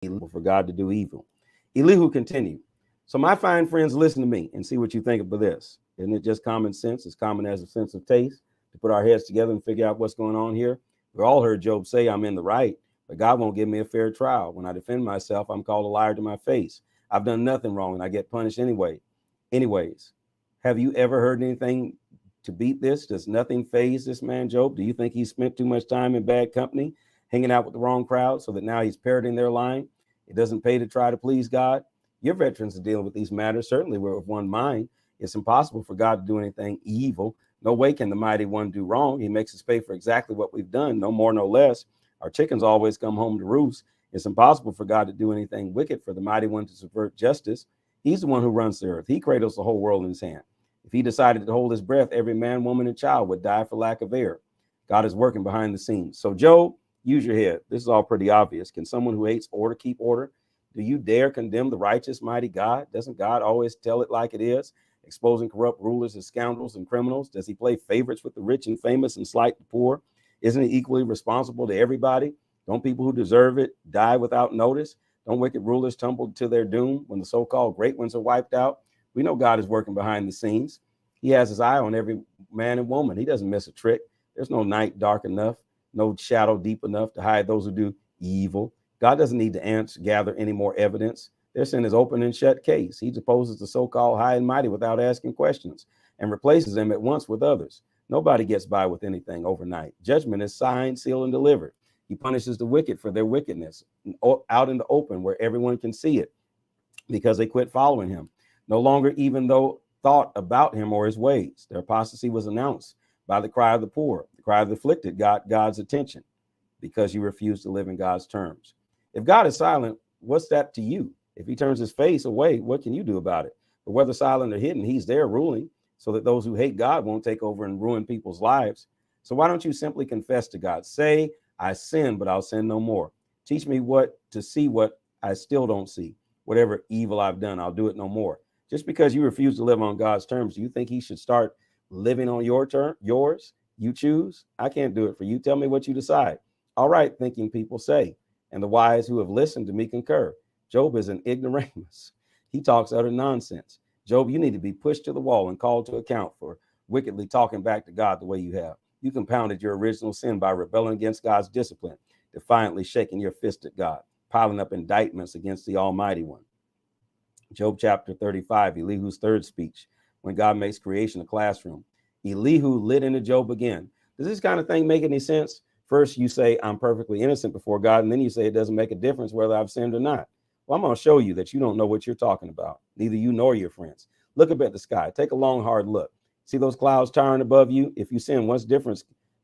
for God to do evil. Elihu continued. So my fine friends, listen to me and see what you think about this. Isn't it just common sense? As common as a sense of taste to put our heads together and figure out what's going on here. We all heard Job say, I'm in the right, but God won't give me a fair trial. When I defend myself, I'm called a liar to my face. I've done nothing wrong and I get punished anyway. Anyways, have you ever heard anything to beat this? Does nothing faze this man, Job? Do you think he spent too much time in bad company, hanging out with the wrong crowd so that now he's parroting their line? It doesn't pay to try to please God. Your veterans are dealing with these matters. Certainly we're of one mind. It's impossible for God to do anything evil. No way can the mighty one do wrong. He makes us pay for exactly what we've done, no more, no less. Our chickens always come home to roost. It's impossible for God to do anything wicked, for the mighty one to subvert justice. He's the one who runs the earth. He cradles the whole world in his hand. If he decided to hold his breath, every man, woman, and child would die for lack of air. God is working behind the scenes. So, Job, use your head. This is all pretty obvious. Can someone who hates order keep order? Do you dare condemn the righteous, mighty God? Doesn't God always tell it like it is, exposing corrupt rulers as scoundrels and criminals? Does he play favorites with the rich and famous and slight the poor? Isn't he equally responsible to everybody? Don't people who deserve it die without notice? Don't wicked rulers tumble to their doom when the so-called great ones are wiped out? We know God is working behind the scenes. He has his eye on every man and woman. He doesn't miss a trick. There's no night dark enough, no shadow deep enough to hide those who do evil. God doesn't need to gather any more evidence. Their sin is open and shut case. He deposes the so-called high and mighty without asking questions and replaces them at once with others. Nobody gets by with anything overnight. Judgment is signed, sealed, and delivered. He punishes the wicked for their wickedness out in the open where everyone can see it because they quit following him. No longer even though thought about him or his ways. Their apostasy was announced by the cry of the poor. The cry of the afflicted got God's attention because you refuse to live in God's terms. If God is silent, what's that to you? If he turns his face away, what can you do about it? But whether silent or hidden, he's there ruling so that those who hate God won't take over and ruin people's lives. So why don't you simply confess to God? Say, I sin, but I'll sin no more. Teach me what to see, what I still don't see. Whatever evil I've done, I'll do it no more. Just because you refuse to live on God's terms, do you think he should start living on your term, yours? You choose. I can't do it for you. Tell me what you decide. All right, thinking people say, and the wise who have listened to me concur. Job is an ignoramus. He talks utter nonsense. Job, you need to be pushed to the wall and called to account for wickedly talking back to God the way you have. You compounded your original sin by rebelling against God's discipline, defiantly shaking your fist at God, piling up indictments against the Almighty One. Job chapter 35, Elihu's third speech, when God makes creation a classroom. Elihu lit into Job again. Does this kind of thing make any sense? First, you say, I'm perfectly innocent before God, and then you say it doesn't make a difference whether I've sinned or not. Well, I'm going to show you that you don't know what you're talking about, neither you nor your friends. Look up at the sky. Take a long, hard look. See those clouds towering above you? If you sin, what difference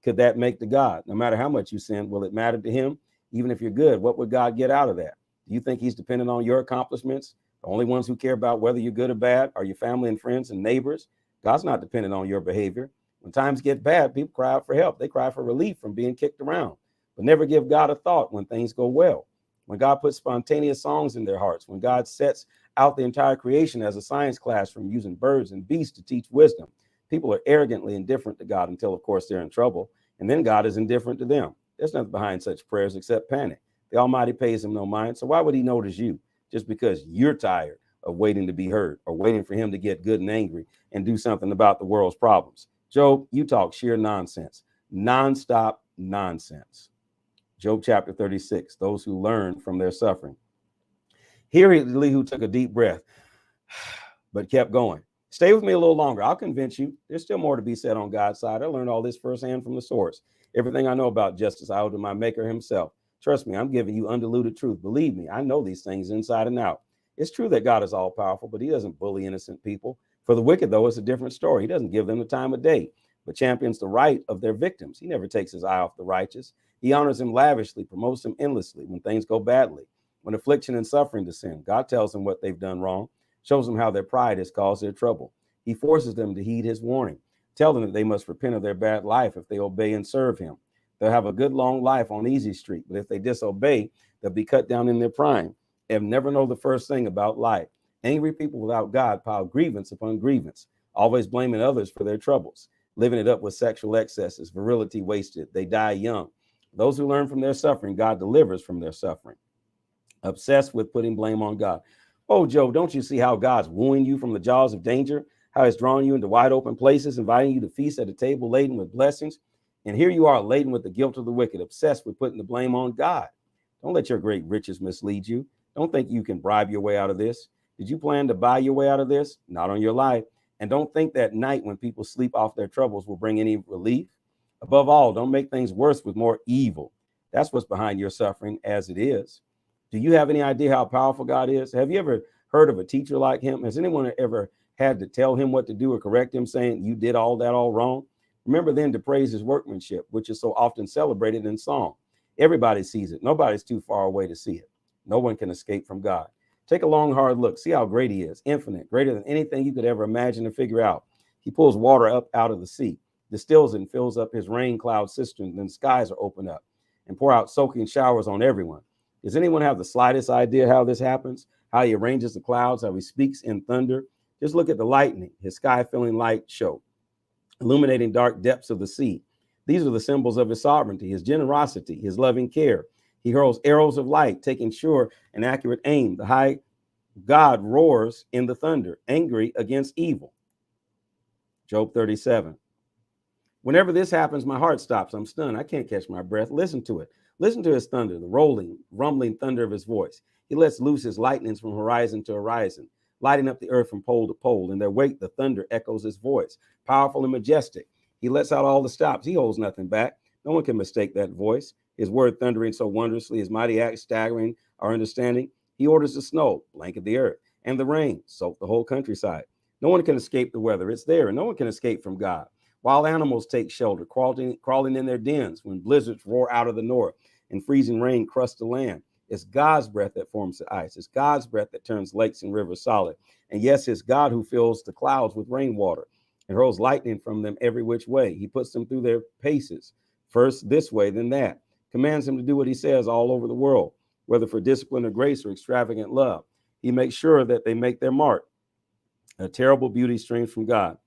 could that make to God? No matter how much you sin, will it matter to him? Even if you're good, what would God get out of that? Do you think he's dependent on your accomplishments? The only ones who care about whether you're good or bad are your family and friends and neighbors. God's not dependent on your behavior. When times get bad, people cry out for help. They cry for relief from being kicked around, but never give God a thought when things go well. When God puts spontaneous songs in their hearts, when God sets out the entire creation as a science classroom using birds and beasts to teach wisdom, people are arrogantly indifferent to God until, of course, they're in trouble, and then God is indifferent to them. There's nothing behind such prayers except panic. The Almighty pays him no mind, so why would he notice you just because you're tired of waiting to be heard or waiting for him to get good and angry and do something about the world's problems? Job, you talk sheer nonsense, nonstop nonsense. Job chapter 36, those who learn from their suffering. Here Elihu took a deep breath, but kept going. Stay with me a little longer. I'll convince you. There's still more to be said on God's side. I learned all this firsthand from the source. Everything I know about justice, I owe to my maker himself. Trust me, I'm giving you undiluted truth. Believe me, I know these things inside and out. It's true that God is all powerful, but he doesn't bully innocent people. For the wicked, though, it's a different story. He doesn't give them the time of day, but champions the right of their victims. He never takes his eye off the righteous. He honors them lavishly, promotes them endlessly when things go badly. When affliction and suffering descend, God tells them what they've done wrong, shows them how their pride has caused their trouble. He forces them to heed his warning, tell them that they must repent of their bad life if they obey and serve him. They'll have a good long life on easy street, but if they disobey, they'll be cut down in their prime and never know the first thing about life. Angry people without God pile grievance upon grievance, always blaming others for their troubles, living it up with sexual excesses, virility wasted. They die young. Those who learn from their suffering, God delivers from their suffering. Obsessed with putting blame on God. Oh, Job, don't you see how God's wooing you from the jaws of danger? How he's drawing you into wide open places, inviting you to feast at a table laden with blessings. And here you are, laden with the guilt of the wicked, obsessed with putting the blame on God. Don't let your great riches mislead you. Don't think you can bribe your way out of this. Did you plan to buy your way out of this? Not on your life. And don't think that night when people sleep off their troubles will bring any relief. Above all, don't make things worse with more evil. That's what's behind your suffering as it is. Do you have any idea how powerful God is? Have you ever heard of a teacher like him? Has anyone ever had to tell him what to do or correct him, saying you did all that all wrong? Remember then to praise his workmanship, which is so often celebrated in song. Everybody sees it. Nobody's too far away to see it. No one can escape from God. Take a long, hard look. See how great he is. Infinite, greater than anything you could ever imagine or figure out. He pulls water up out of the sea, distills and fills up his rain cloud cistern. Then skies are opened up and pour out soaking showers on everyone. Does anyone have the slightest idea how this happens? How he arranges the clouds, how he speaks in thunder? Just look at the lightning, his sky-filling light show, illuminating dark depths of the sea. These are the symbols of his sovereignty, his generosity, his loving care. He hurls arrows of light, taking sure and accurate aim. The high God roars in the thunder, angry against evil. Job 37. Whenever this happens, my heart stops. I'm stunned. I can't catch my breath. Listen to it. Listen to his thunder, the rolling, rumbling thunder of his voice. He lets loose his lightnings from horizon to horizon, lighting up the earth from pole to pole. In their wake, the thunder echoes his voice, powerful and majestic. He lets out all the stops. He holds nothing back. No one can mistake that voice. His word thundering so wondrously, his mighty acts staggering our understanding. He orders the snow, blanket the earth, and the rain, soak the whole countryside. No one can escape the weather. It's there, and no one can escape from God. Wild animals take shelter, crawling in their dens when blizzards roar out of the north and freezing rain crusts the land. It's God's breath that forms the ice. It's God's breath that turns lakes and rivers solid. And yes, it's God who fills the clouds with rainwater and hurls lightning from them every which way. He puts them through their paces, first this way, then that. Commands them to do what he says all over the world, whether for discipline or grace or extravagant love. He makes sure that they make their mark. A terrible beauty streams from God.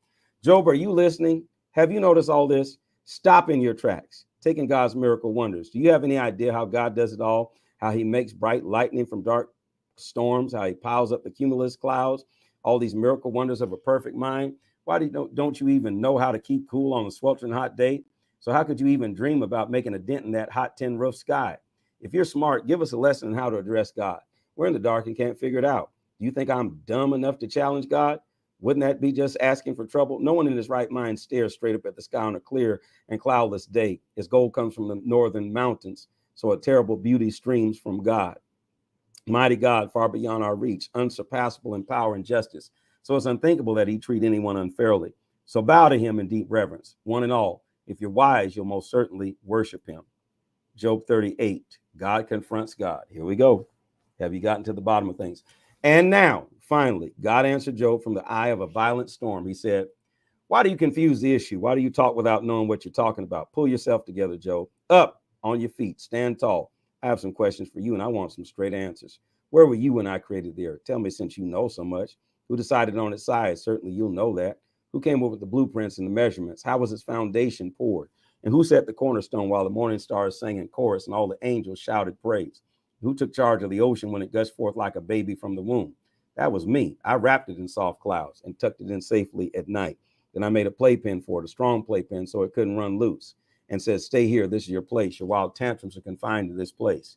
Job, are you listening? Have you noticed all this? Stop in your tracks, taking God's miracle wonders. Do you have any idea how God does it all? How he makes bright lightning from dark storms, how he piles up the cumulus clouds, all these miracle wonders of a perfect mind. Why don't you even know how to keep cool on a sweltering hot day? So how could you even dream about making a dent in that hot tin roof sky? If you're smart, give us a lesson on how to address God. We're in the dark and can't figure it out. Do you think I'm dumb enough to challenge God? Wouldn't that be just asking for trouble? No one in his right mind stares straight up at the sky on a clear and cloudless day. His gold comes from the northern mountains, so a terrible beauty streams from God. Mighty God, far beyond our reach, unsurpassable in power and justice. So it's unthinkable that he treat anyone unfairly. So bow to him in deep reverence, one and all. If you're wise, you'll most certainly worship him. Job 38, God confronts God. Here we go. Have you gotten to the bottom of things? And now, finally, God answered Job from the eye of a violent storm. He said, why do you confuse the issue? Why do you talk without knowing what you're talking about? Pull yourself together, Job. Up on your feet. Stand tall. I have some questions for you, and I want some straight answers. Where were you when I created the earth? Tell me, since you know so much. Who decided on its size? Certainly you'll know that. Who came up with the blueprints and the measurements? How was its foundation poured? And who set the cornerstone while the morning stars sang in chorus and all the angels shouted praise? Who took charge of the ocean when it gushed forth like a baby from the womb? That was me. I wrapped it in soft clouds and tucked it in safely at night. Then I made a playpen for it, a strong playpen, so it couldn't run loose, and said, stay here. This is your place. Your wild tantrums are confined to this place.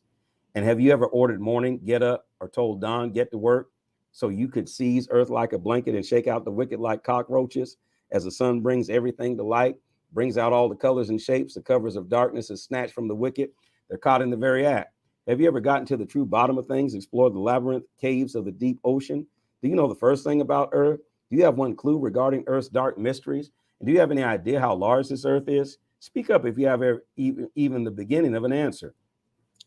And have you ever ordered morning, get up, or told dawn, get to work, so you could seize earth like a blanket and shake out the wicked like cockroaches? As the sun brings everything to light, brings out all the colors and shapes, the covers of darkness is snatched from the wicked. They're caught in the very act. Have you ever gotten to the true bottom of things, explored the labyrinth caves of the deep ocean? Do you know the first thing about Earth? Do you have one clue regarding Earth's dark mysteries? And do you have any idea how large this Earth is? Speak up if you have even the beginning of an answer.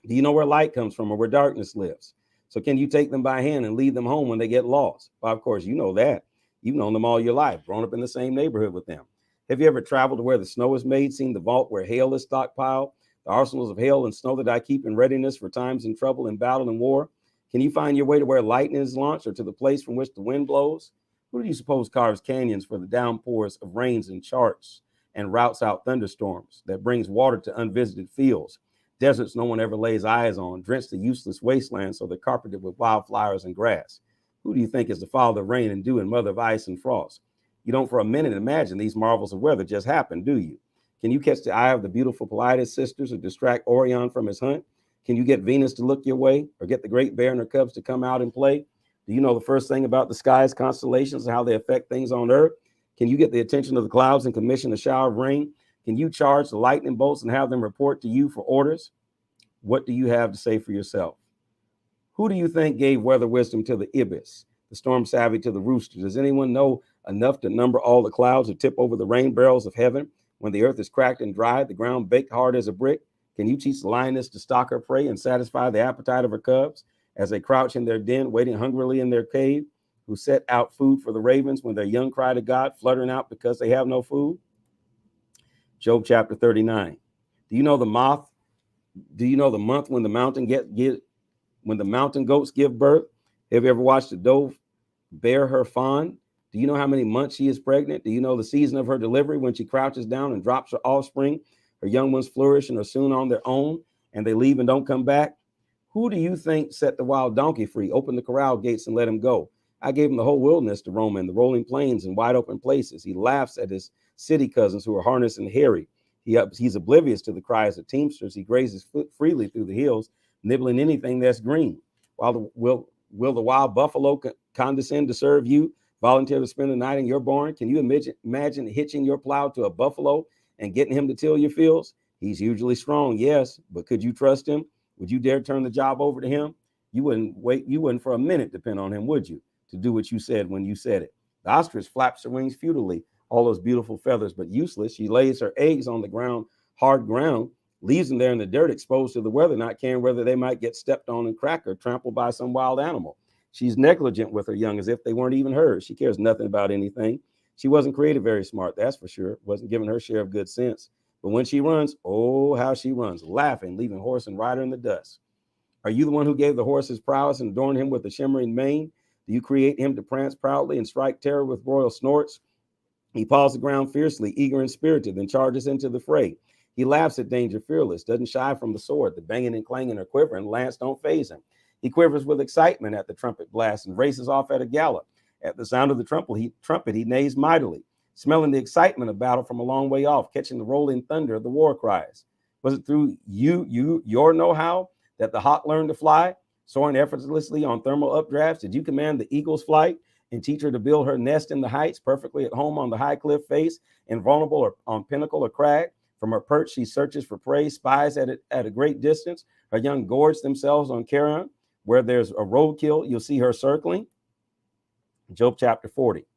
Do you know where light comes from or where darkness lives? So can you take them by hand and lead them home when they get lost? Well, of course, you know that. You've known them all your life, grown up in the same neighborhood with them. Have you ever traveled to where the snow is made, seen the vault where hail is stockpiled, the arsenals of hail and snow that I keep in readiness for times in trouble, in battle and war? Can you find your way to where lightning is launched or to the place from which the wind blows? Who do you suppose carves canyons for the downpours of rains and charts and routes out thunderstorms that brings water to unvisited fields? deserts no one ever lays eyes on, drenched the useless wastelands so they're carpeted with wildflowers and grass. Who do you think is the father of rain and dew and mother of ice and frost? You don't for a minute imagine these marvels of weather just happen, do you? Can you catch the eye of the beautiful Pleiades sisters or distract Orion from his hunt? Can you get Venus to look your way or get the great bear and her cubs to come out and play? Do you know the first thing about the skies, constellations, and how they affect things on Earth? Can you get the attention of the clouds and commission a shower of rain? Can you charge the lightning bolts and have them report to you for orders? What do you have to say for yourself? Who do you think gave weather wisdom to the ibis, the storm savvy to the rooster? Does anyone know enough to number all the clouds or tip over the rain barrels of heaven when the earth is cracked and dry, the ground baked hard as a brick? Can you teach the lioness to stalk her prey and satisfy the appetite of her cubs as they crouch in their den, waiting hungrily in their cave, who set out food for the ravens when their young cry to God, fluttering out because they have no food? Job chapter 39. Do you know the month when the mountain goats give birth? Have you ever watched a doe bear her fawn? Do you know how many months she is pregnant? Do you know the season of her delivery when she crouches down and drops her offspring? Her young ones flourish and are soon on their own, and they leave and don't come back. Who do you think set the wild donkey free, opened the corral gates and let him go? I gave him the whole wilderness to roam in, the rolling plains and wide open places. He laughs at his city cousins who are harnessed and hairy. He's oblivious to the cries of teamsters. He grazes freely through the hills, nibbling anything that's green. Will the wild buffalo condescend to serve you, volunteer to spend the night in your barn? Can you imagine hitching your plow to a buffalo and getting him to till your fields? He's hugely strong, yes, but could you trust him? Would you dare turn the job over to him? You wouldn't for a minute depend on him, would you, to do what you said when you said it? The ostrich flaps her wings futilely, all those beautiful feathers, but useless. She lays her eggs on the ground, hard ground, leaves them there in the dirt, exposed to the weather, not caring whether they might get stepped on and cracked or trampled by some wild animal. She's negligent with her young as if they weren't even hers. She cares nothing about anything. She wasn't created very smart, that's for sure. Wasn't given her share of good sense. But when she runs, oh, how she runs, laughing, leaving horse and rider in the dust. Are you the one who gave the horse his prowess and adorned him with a shimmering mane? Do you create him to prance proudly and strike terror with royal snorts? He paws the ground fiercely, eager and spirited, then charges into the fray. He laughs at danger fearless, doesn't shy from the sword. The banging and clanging or quivering lance don't faze him. He quivers with excitement at the trumpet blast and races off at a gallop. At the sound of the trumpet, he neighs mightily, smelling the excitement of battle from a long way off, catching the rolling thunder of the war cries. Was it through your know-how that the hawk learned to fly, soaring effortlessly on thermal updrafts? Did you command the eagle's flight and teach her to build her nest in the heights, perfectly at home on the high cliff face, invulnerable or on pinnacle or crag? From her perch, she searches for prey, spies at it at a great distance. Her young gorge themselves on carrion. Where there's a roadkill, you'll see her circling. Job chapter 40.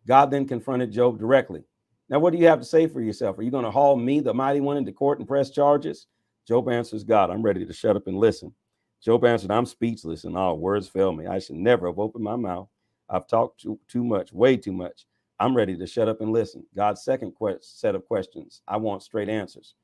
God then confronted Job directly. Now, what do you have to say for yourself? Are you going to haul me, the mighty one, into court and press charges? Job answers God, I'm ready to shut up and listen. Job answered, I'm speechless and all words fail me. I should never have opened my mouth. I've talked too much, way too much. I'm ready to shut up and listen. God's second set of questions. I want straight answers.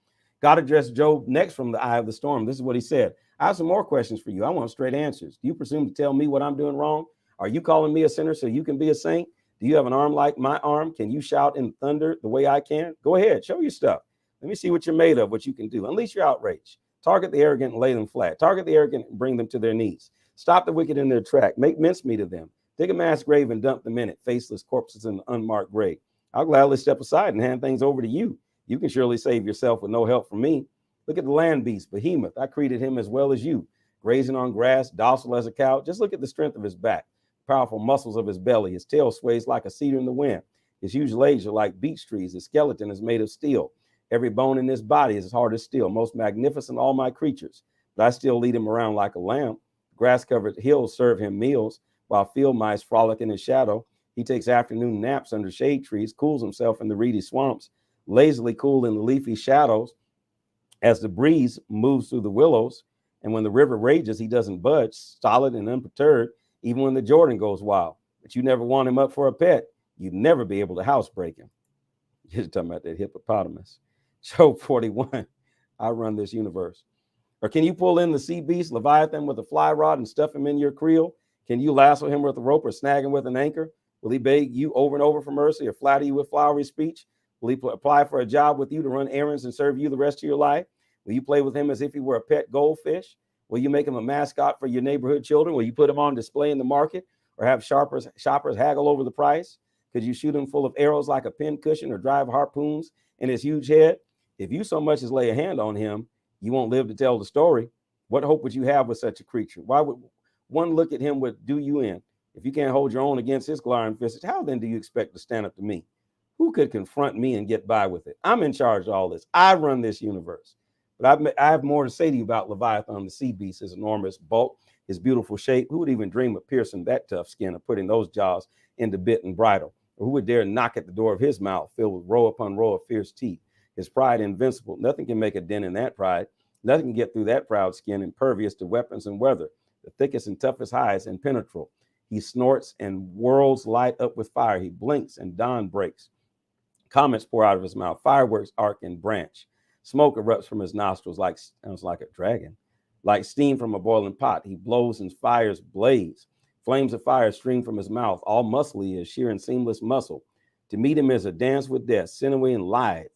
God addressed Job next from the eye of the storm. This is what he said. I have some more questions for you. I want straight answers. Do you presume to tell me what I'm doing wrong? Are you calling me a sinner so you can be a saint? Do you have an arm like my arm? Can you shout in thunder the way I can? Go ahead, show your stuff. Let me see what you're made of, what you can do. Unleash your outrage. Target the arrogant and lay them flat. Target the arrogant and bring them to their knees. Stop the wicked in their track. Make mincemeat of them. Dig a mass grave and dump them in it, faceless corpses in the unmarked grave. I'll gladly step aside and hand things over to you. You can surely save yourself with no help from me. Look at the land beast, Behemoth. I created him as well as you, grazing on grass, docile as a cow. Just look at the strength of his back, powerful muscles of his belly. His tail sways like a cedar in the wind. His huge legs are like beech trees. His skeleton is made of steel. Every bone in his body is as hard as steel. Most magnificent of all my creatures. But I still lead him around like a lamb. Grass-covered hills serve him meals, while field mice frolic in his shadow. He takes afternoon naps under shade trees, cools himself in the reedy swamps, lazily cool in the leafy shadows as the breeze moves through the willows. And when the river rages, he doesn't budge, stolid and unperturbed, even when the Jordan goes wild. But you never want him up for a pet. You'd never be able to housebreak him. You're talking about that hippopotamus. Job 41, I run this universe. Or can you pull in the sea beast, Leviathan, with a fly rod and stuff him in your creel? Can you lasso him with a rope or snag him with an anchor? Will he beg you over and over for mercy or flatter you with flowery speech? Will he apply for a job with you to run errands and serve you the rest of your life? Will you play with him as if he were a pet goldfish? Will you make him a mascot for your neighborhood children? Will you put him on display in the market or have shoppers haggle over the price? Could you shoot him full of arrows like a pincushion or drive harpoons in his huge head? If you so much as lay a hand on him, you won't live to tell the story. What hope would you have with such a creature? Why would one look at him would do you in? If you can't hold your own against his glaring visage, how then do you expect to stand up to me? Who could confront me and get by with it? I'm in charge of all this. I run this universe. But I have more to say to you about Leviathan, the sea beast, his enormous bulk, his beautiful shape. Who would even dream of piercing that tough skin or putting those jaws into bit and bridle? Or who would dare knock at the door of his mouth filled with row upon row of fierce teeth? His pride invincible. Nothing can make a dent in that pride. Nothing can get through that proud skin, impervious to weapons and weather. The thickest and toughest hides impenetrable. He snorts and worlds light up with fire. He blinks and dawn breaks. Comets pour out of his mouth. Fireworks arc and branch. Smoke erupts from his nostrils sounds like a dragon. Like steam from a boiling pot, he blows and fires blaze. Flames of fire stream from his mouth. All muscly is sheer and seamless muscle. To meet him is a dance with death, sinewy and lithe.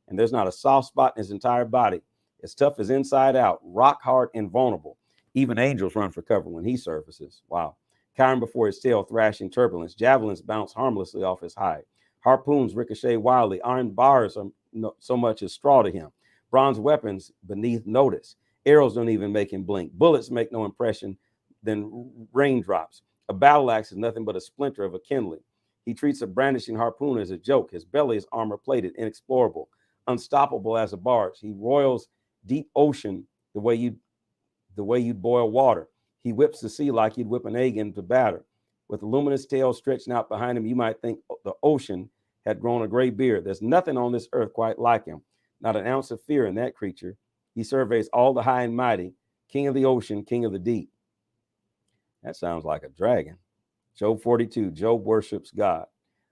And there's not a soft spot in his entire body. As tough as inside out, rock hard and vulnerable. Even angels run for cover when he surfaces. Wow. Cowering before his tail, thrashing turbulence. Javelins bounce harmlessly off his hide. Harpoons ricochet wildly. Iron bars are so much as straw to him. Bronze weapons beneath notice. Arrows don't even make him blink. Bullets make no impression than raindrops. A battle axe is nothing but a splinter of a kindling. He treats a brandishing harpoon as a joke. His belly is armor-plated, inexplorable, unstoppable as a barge. He roils deep ocean the way you'd boil water. He whips the sea like you'd whip an egg into batter. With a luminous tail stretching out behind him, you might think the ocean had grown a gray beard. There's nothing on this earth quite like him. Not an ounce of fear in that creature. He surveys all the high and mighty, king of the ocean, king of the deep. That sounds like a dragon. Job 42, Job worships God.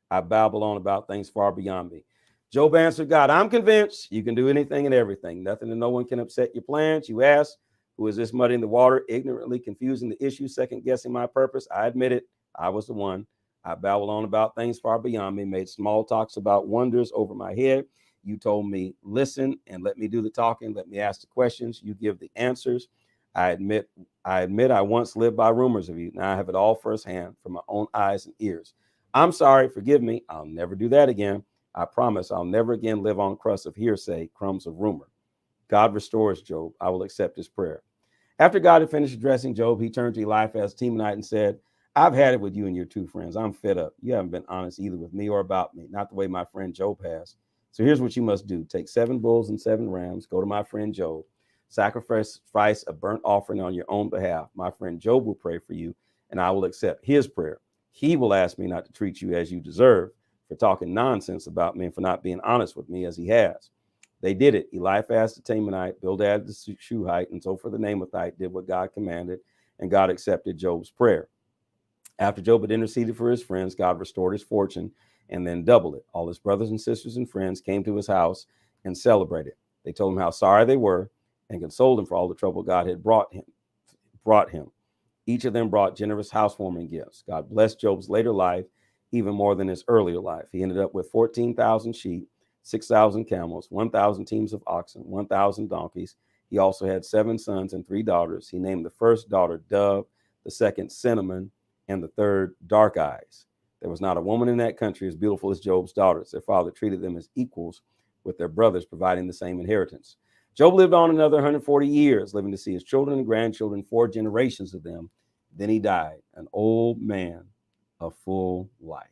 I babble on about things far beyond me. Job answered God, I'm convinced you can do anything and everything. Nothing and no one can upset your plans. You ask, who is this muddying the water, ignorantly confusing the issue, second guessing my purpose? I admit it. I was the one. I babbled on about things far beyond me, made small talks about wonders over my head. You told me, listen and let me do the talking. Let me ask the questions. You give the answers. I admit I once lived by rumors of you. Now I have it all firsthand from my own eyes and ears. I'm sorry. Forgive me. I'll never do that again. I promise I'll never again live on crusts of hearsay, crumbs of rumor. God restores Job. I will accept his prayer. After God had finished addressing Job, he turned to Eliphaz Temanite and said, I've had it with you and your two friends. I'm fed up. You haven't been honest either with me or about me, not the way my friend Job has. So here's what you must do. Take 7 bulls and 7 rams. Go to my friend Job. Sacrifice a burnt offering on your own behalf. My friend Job will pray for you, and I will accept his prayer. He will ask me not to treat you as you deserve for talking nonsense about me and for not being honest with me as he has. They did it. Eliphaz the Temanite, Bildad the Shuhite, and so for the Namathite did what God commanded, and God accepted Job's prayer. After Job had interceded for his friends, God restored his fortune and then doubled it. All his brothers and sisters and friends came to his house and celebrated. They told him how sorry they were and consoled him for all the trouble God had brought him. Each of them brought generous housewarming gifts. God blessed Job's later life even more than his earlier life. He ended up with 14,000 sheep, 6,000 camels, 1,000 teams of oxen, 1,000 donkeys. He also had 7 sons and 3 daughters. He named the first daughter Dove, the second Cinnamon, and the third Dark Eyes. There was not a woman in that country as beautiful as Job's daughters. Their father treated them as equals with their brothers, providing the same inheritance. Job lived on another 140 years, living to see his children and grandchildren, 4 generations of them. Then he died, an old man of full life.